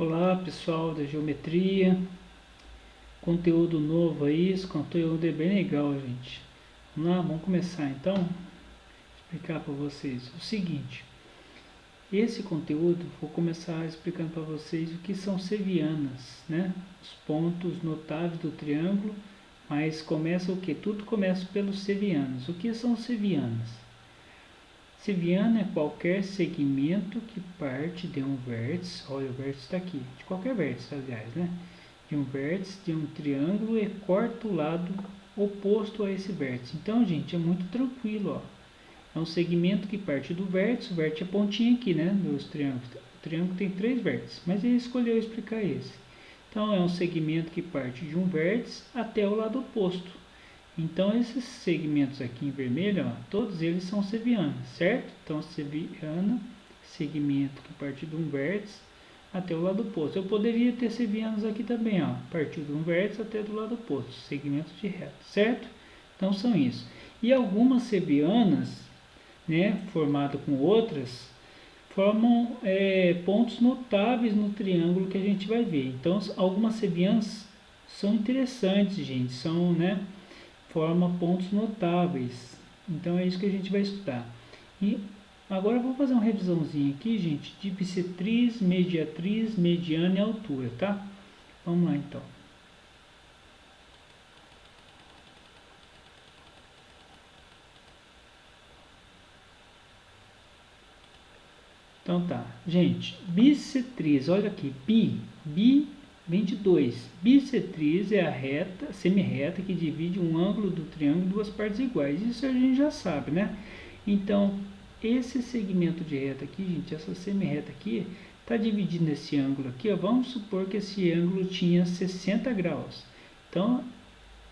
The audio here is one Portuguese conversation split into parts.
Olá pessoal da geometria, conteúdo novo aí, esse conteúdo é bem legal, gente. Vamos lá, vamos começar então, explicar para vocês o seguinte. Esse conteúdo vou começar explicando para vocês o que são sevianas, né? Os pontos notáveis do triângulo, mas começa o que? Tudo começa pelos sevianos. O que são sevianas? Seviana é qualquer segmento que parte de um vértice, olha o vértice está aqui, de qualquer vértice aliás, né? De um vértice de um triângulo e corta o lado oposto a esse vértice. Então, gente, é muito tranquilo, ó. É um segmento que parte do vértice, o vértice é a pontinha aqui, né, dos triângulos. O triângulo tem 3 vértices, mas ele escolheu explicar esse. Então, é um segmento que parte de um vértice até o lado oposto. Então, esses segmentos aqui em vermelho, ó, todos eles são sevianas, certo? Então, seviana, segmento que parte de um vértice até o lado oposto. Eu poderia ter sevianos aqui também, ó, partir de um vértice até do lado oposto, segmentos de reta, certo? Então, são isso. E algumas sevianas, né, formadas com outras, formam pontos notáveis no triângulo que a gente vai ver. Então, algumas sevianas são interessantes, gente, são, né, forma pontos notáveis. Então é isso que a gente vai estudar. E agora eu vou fazer uma revisãozinha aqui, gente, de bissetriz, mediatriz, mediana e altura, tá? Vamos lá então. Então tá, gente, bissetriz, olha aqui, bi vem de 2. Bissetriz é a reta, semirreta que divide um ângulo do triângulo em duas partes iguais. Isso a gente já sabe, né? Então, esse segmento de reta aqui, gente, essa semirreta aqui, está dividindo esse ângulo aqui, ó, vamos supor que esse ângulo tinha 60 graus. Então,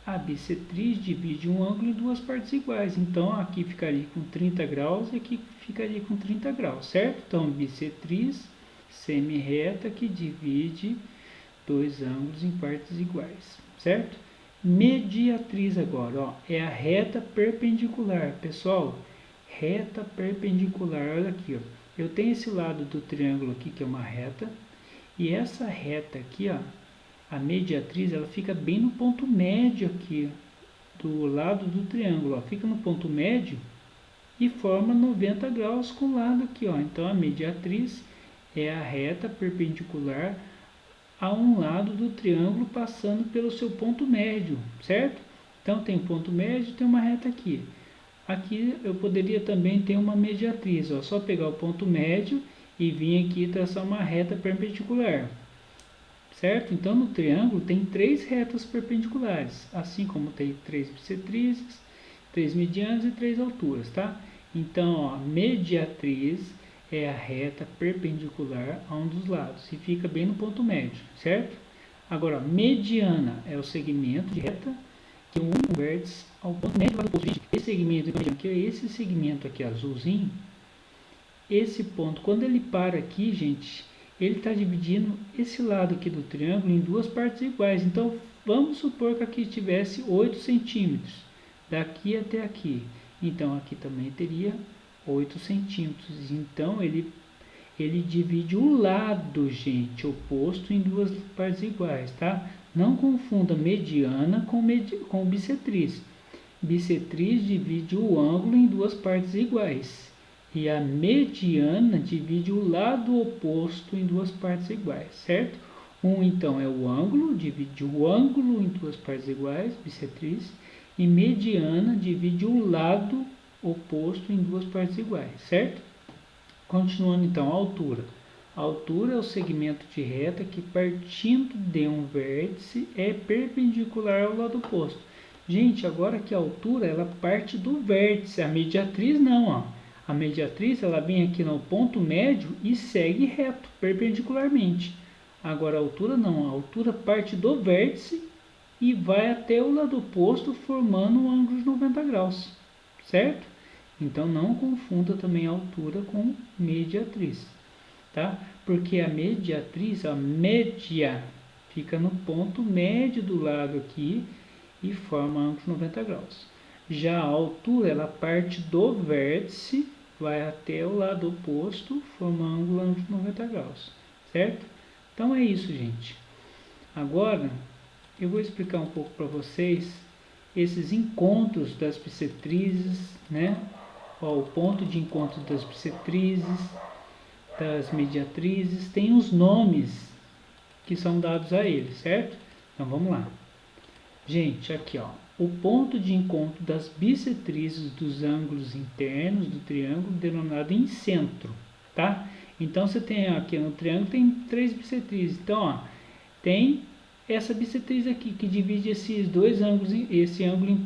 a bissetriz divide um ângulo em duas partes iguais. Então, aqui ficaria com 30 graus e aqui ficaria com 30 graus, certo? Então, bissetriz semirreta que divide dois ângulos em partes iguais, certo? Mediatriz agora, ó, é a reta perpendicular. Pessoal, reta perpendicular, olha aqui, ó. Eu tenho esse lado do triângulo aqui, que é uma reta, e essa reta aqui, ó, a mediatriz, ela fica bem no ponto médio aqui, do lado do triângulo, ó. Fica no ponto médio e forma 90 graus com o lado aqui, ó. Então, a mediatriz é a reta perpendicular a um lado do triângulo passando pelo seu ponto médio, certo? Então, tem um ponto médio e tem uma reta aqui. Aqui eu poderia também ter uma mediatriz, ó, só pegar o ponto médio e vir aqui e traçar uma reta perpendicular, certo? Então, no triângulo tem 3 retas perpendiculares, assim como tem 3 bissetrizes, 3 medianas e 3 alturas, tá? Então, ó, mediatriz é a reta perpendicular a um dos lados e fica bem no ponto médio, certo? Agora, mediana é o segmento de reta que une o vértice ao ponto médio do lado oposto. Esse segmento aqui, é esse segmento aqui azulzinho, esse ponto, quando ele para aqui, gente, ele está dividindo esse lado aqui do triângulo em duas partes iguais. Então, vamos supor que aqui tivesse 8 centímetros, daqui até aqui. Então, aqui também teria 8 centímetros. Então, ele divide o lado, gente, oposto em duas partes iguais, tá? Não confunda mediana com bissetriz. Bissetriz divide o ângulo em duas partes iguais. E a mediana divide o lado oposto em duas partes iguais, certo? Então, é o ângulo, divide o ângulo em duas partes iguais, bissetriz. E mediana divide o lado oposto em duas partes iguais, certo? Continuando então, a altura. A altura é o segmento de reta que partindo de um vértice é perpendicular ao lado oposto. Gente, agora que a altura ela parte do vértice, a mediatriz não, ó. A mediatriz ela vem aqui no ponto médio e segue reto, perpendicularmente. Agora a altura não, a altura parte do vértice e vai até o lado oposto formando um ângulo de 90 graus, certo? Então não confunda também a altura com mediatriz, tá? Porque a mediatriz, a média, fica no ponto médio do lado aqui e forma ângulo de 90 graus. Já a altura, ela parte do vértice, vai até o lado oposto, formando ângulo de 90 graus, certo? Então é isso, gente. Agora eu vou explicar um pouco para vocês esses encontros das bissetrizes, né? Ó, o ponto de encontro das bissetrizes, das mediatrizes, tem os nomes que são dados a eles, certo? Então vamos lá. Gente, aqui ó, o ponto de encontro das bissetrizes dos ângulos internos do triângulo denominado incentro, tá? Então você tem aqui no triângulo tem 3 bissetrizes. Então, ó, tem essa bissetriz aqui que divide esses dois ângulos, esse ângulo em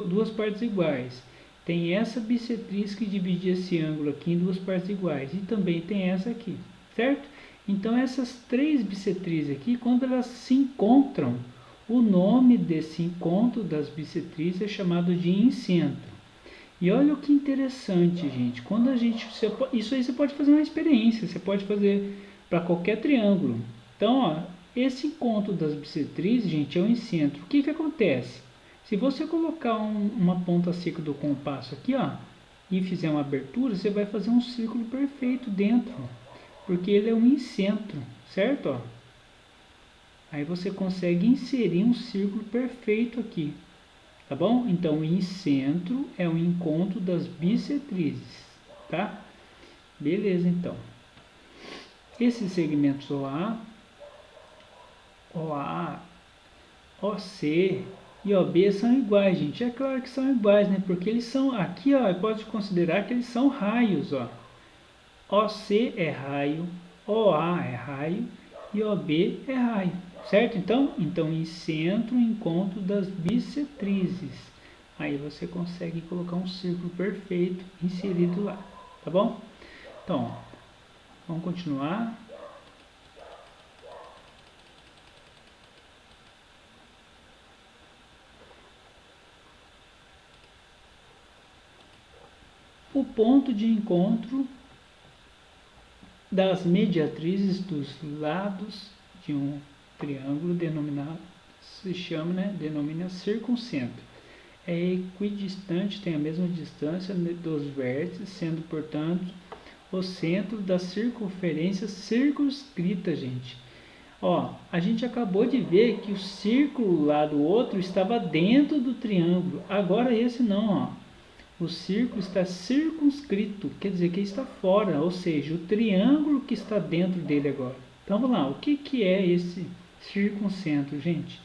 duas partes iguais. Tem essa bissetriz que divide esse ângulo aqui em duas partes iguais. E também tem essa aqui, certo? Então essas 3 bissetrizes aqui, quando elas se encontram, o nome desse encontro das bissetrizes é chamado de incentro. E olha o que interessante, gente. Quando a gente, isso aí você pode fazer uma experiência, você pode fazer para qualquer triângulo. Então, ó, esse encontro das bissetrizes, gente, é o incentro. O que que acontece? Se você colocar uma ponta seca do compasso aqui, ó, e fizer uma abertura, você vai fazer um círculo perfeito dentro, porque ele é um incentro, certo? Ó? Aí você consegue inserir um círculo perfeito aqui, tá bom? Então, o incentro é o encontro das bissetrizes, tá? Beleza, então. Esses segmentos OA, OC e OB são iguais, gente. É claro que são iguais, né? Porque eles são, aqui, ó, pode considerar que eles são raios, ó. OC é raio, OA é raio e OB é raio, certo? Então incentro, encontro das bissetrizes. Aí você consegue colocar um círculo perfeito inserido lá, tá bom? Então, vamos continuar. O ponto de encontro das mediatrizes dos lados de um triângulo denominado, denomina circuncentro. É equidistante, tem a mesma distância dos vértices, sendo, portanto, o centro da circunferência circunscrita, gente. Ó, a gente acabou de ver que o círculo lá do outro estava dentro do triângulo. Agora esse não, ó. O círculo está circunscrito, quer dizer que está fora, ou seja, o triângulo que está dentro dele agora. Então vamos lá, o que é esse circuncentro, gente?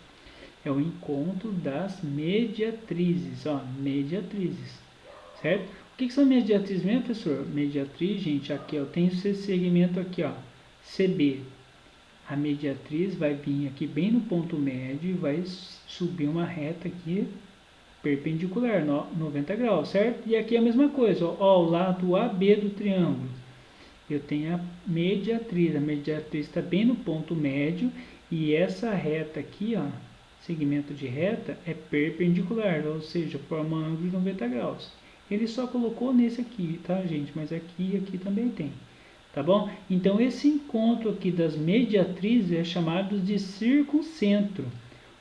É o encontro das mediatrizes, ó, mediatrizes, certo? O que são mediatrizes mesmo, professor? Mediatriz, gente, aqui ó, tem esse segmento aqui, ó, CB. A mediatriz vai vir aqui bem no ponto médio e vai subir uma reta aqui perpendicular, 90 graus, certo? E aqui é a mesma coisa, ó, o lado AB do triângulo. Eu tenho a mediatriz está bem no ponto médio e essa reta aqui, ó, segmento de reta, é perpendicular, ou seja, forma um ângulo de 90 graus. Ele só colocou nesse aqui, tá, gente? Mas aqui e aqui também tem, tá bom? Então, esse encontro aqui das mediatrizes é chamado de circuncentro.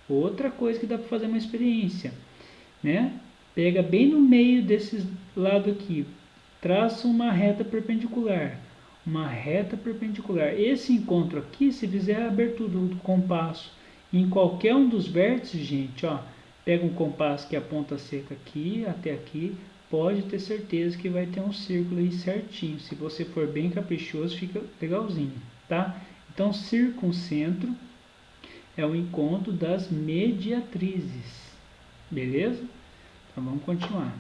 Outra coisa que dá para fazer uma experiência, né? Pega bem no meio desse lado aqui, traça uma reta perpendicular. Esse encontro aqui, se fizer a abertura do compasso em qualquer um dos vértices, gente, ó, pega um compasso que aponta seca aqui até aqui, pode ter certeza que vai ter um círculo aí certinho. Se você for bem caprichoso, fica legalzinho, tá? Então, circuncentro é o encontro das mediatrizes, beleza? Então vamos continuar.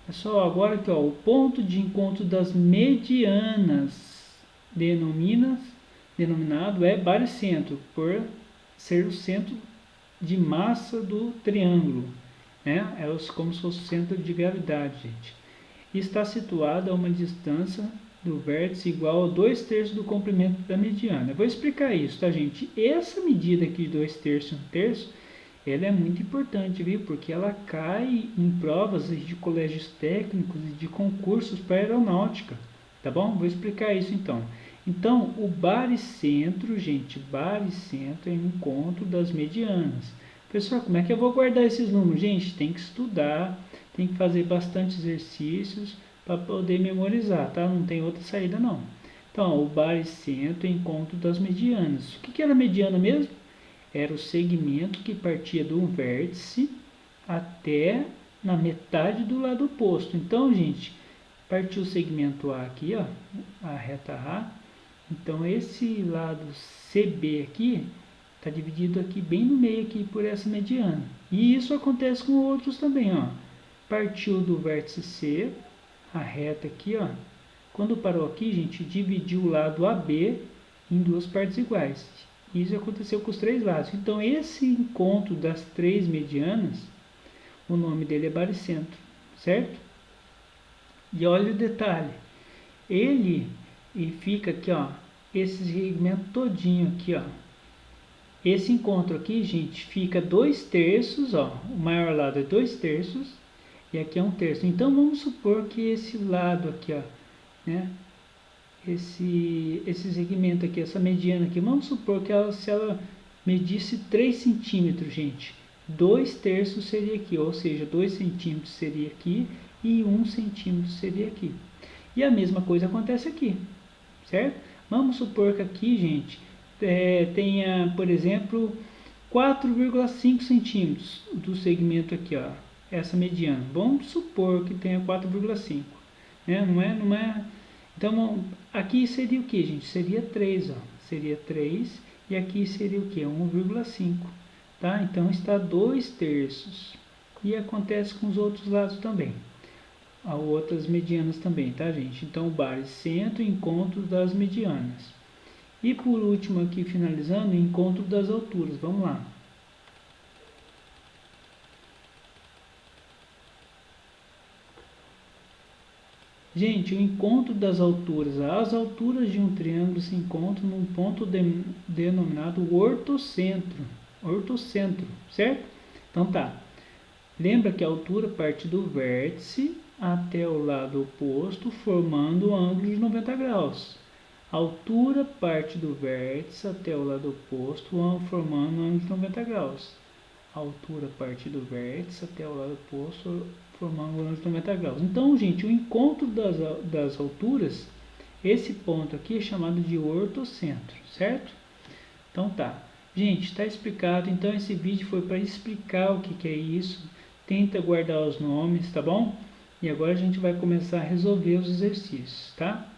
Pessoal, agora aqui, ó, o ponto de encontro das medianas denominado é baricentro, por ser o centro de massa do triângulo, né? É como se fosse o centro de gravidade, gente. E está situado a uma distância do vértice igual a 2/3 do comprimento da mediana. Eu vou explicar isso, tá, gente? Essa medida aqui de 2/3 e 1/3, ela é muito importante, viu? Porque ela cai em provas de colégios técnicos e de concursos para aeronáutica, tá bom? Vou explicar isso então. Então, o baricentro, gente, baricentro é o encontro das medianas. Professor, como é que eu vou guardar esses números? Gente, tem que estudar, tem que fazer bastante exercícios para poder memorizar, tá? Não tem outra saída não. Então, o baricentro, encontro das medianas. O que era mediana mesmo? Era o segmento que partia do vértice até na metade do lado oposto. Então, gente, partiu o segmento A aqui, ó, a reta A. Então, esse lado CB aqui está dividido aqui bem no meio aqui por essa mediana. E isso acontece com outros também, ó. Partiu do vértice C, a reta aqui, ó. Quando parou aqui, gente, dividiu o lado AB em duas partes iguais. Isso aconteceu com os três lados. Então, esse encontro das três medianas, o nome dele é baricentro, certo? E olha o detalhe. Ele fica aqui, ó, esse segmento todinho aqui, ó. Esse encontro aqui, gente, fica 2/3, ó. O maior lado é 2/3 e aqui é 1/3. Então, vamos supor que esse lado aqui, ó, né? Esse segmento aqui, essa mediana aqui, vamos supor que se ela medisse 3 centímetros, gente, 2/3 seria aqui, ou seja, 2 centímetros seria aqui e 1 centímetro seria aqui. E a mesma coisa acontece aqui, certo? Vamos supor que aqui, gente, tenha, por exemplo, 4,5 centímetros do segmento aqui, ó, essa mediana. Vamos supor que tenha 4,5, né? Não é. Então, aqui seria o que, gente? Seria 3, ó. Seria 3 e aqui seria o que? 1,5, tá? Então, está 2/3. E acontece com os outros lados também. Há outras medianas também, tá, gente? Então, o baricentro, encontro das medianas. E por último aqui, finalizando, o encontro das alturas. Vamos lá. Gente, o encontro das alturas. As alturas de um triângulo se encontram num ponto denominado ortocentro. Ortocentro, certo? Então tá. Lembra que a altura parte do vértice até o lado oposto, formando um ângulo de 90 graus. A altura parte do vértice até o lado oposto, formando um ângulo de 90 graus. A altura parte do vértice até o lado oposto, formando um ângulo de 90 graus. Então, gente, o encontro das alturas, esse ponto aqui é chamado de ortocentro, certo? Então tá. Gente, está explicado. Então, esse vídeo foi para explicar o que é isso. Tenta guardar os nomes, tá bom? E agora a gente vai começar a resolver os exercícios, tá?